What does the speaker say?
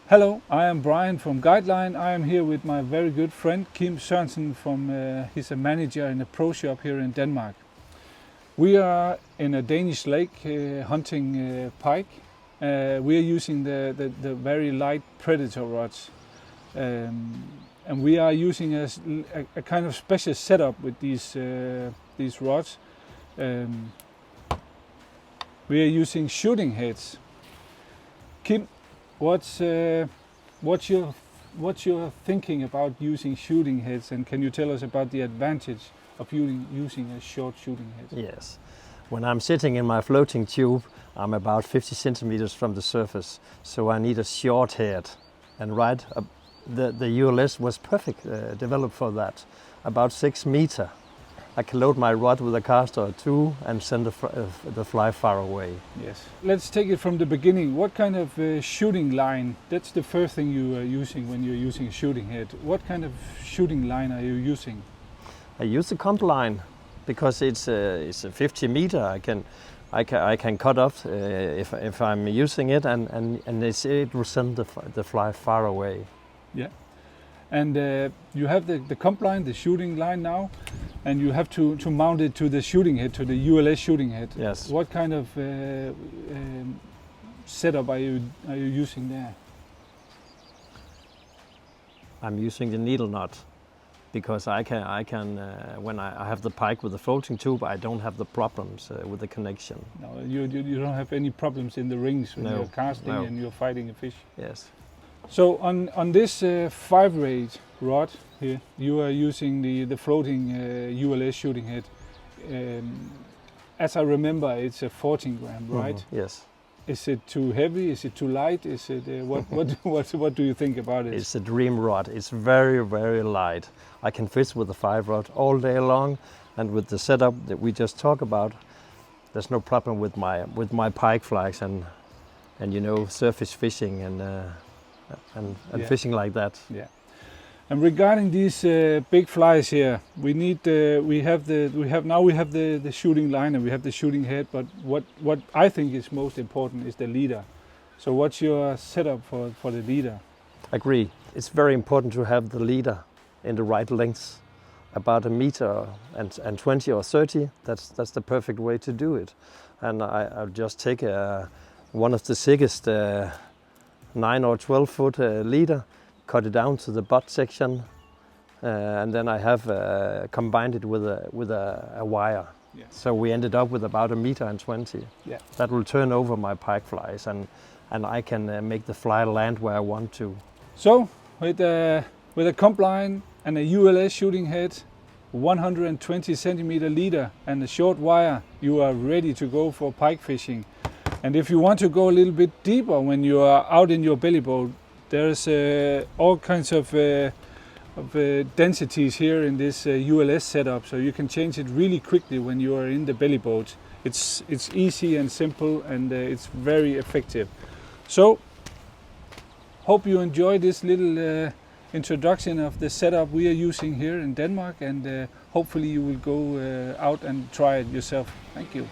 Hello, I am Brian from Guideline. I am here with my very good friend Kim Sørensen he's a manager in a pro shop here in Denmark. We are in a Danish lake hunting pike. We are using the very light predator rods. And we are using a kind of special setup with these rods. We are using shooting heads. Kim, what's your thinking about using shooting heads, and can you tell us about the advantage of using a short shooting head? Yes. When I'm sitting in my floating tube, I'm about 50 centimeters from the surface, so I need a short head. And the ULS was perfect, developed for that. About 6 meters. I can load my rod with a caster or two and send the fly far away. Yes. Let's take it from the beginning. What kind of shooting line? That's the first thing you are using when you're using a shooting head. What kind of shooting line are you using? I use the comp line because it's a 50 meter. I can cut off if I'm using it, and it will send the fly far away. Yeah. And you have the comp line, the shooting line now, and you have to mount it to the shooting head, to the ULS shooting head. Yes. What kind of setup are you using there? I'm using the needle nut because I can when I have the pike with the floating tube, I don't have the problems with the connection. No, you don't have any problems in the rings when you're casting and you're fighting a fish. Yes. So on this 5-rate rod here, you are using the floating ULS shooting head. As I remember, it's a 14 gram, right? Mm-hmm. Yes. Is it too heavy? Is it too light? Is it what do you think about it? It's a dream rod. It's very, very light. I can fish with the 5-rod all day long, and with the setup that we just talked about, there's no problem with my pike flags and surface fishing and fishing like that. Yeah. And regarding these big flies here, we have the shooting line and we have the shooting head. But what I think is most important is the leader. So what's your setup for the leader? Agree. It's very important to have the leader in the right length, about 1 meter and 20 or 30. That's the perfect way to do it. And I'll just take one of the sickest 9 or 12 foot leader, cut it down to the butt section, and then I have combined it with a wire. Yeah. So we ended up with about 1 meter and 20. Yeah. That will turn over my pike flies, and I can make the fly land where I want to. So with a comp line and a ULS shooting head, 120 centimeter leader and a short wire, you are ready to go for pike fishing. And if you want to go a little bit deeper when you are out in your belly boat, there's all kinds of densities here in this ULS setup, so you can change it really quickly when you are in the belly boat. It's easy and simple, and it's very effective. So, hope you enjoy this little introduction of the setup we are using here in Denmark, and hopefully you will go out and try it yourself. Thank you.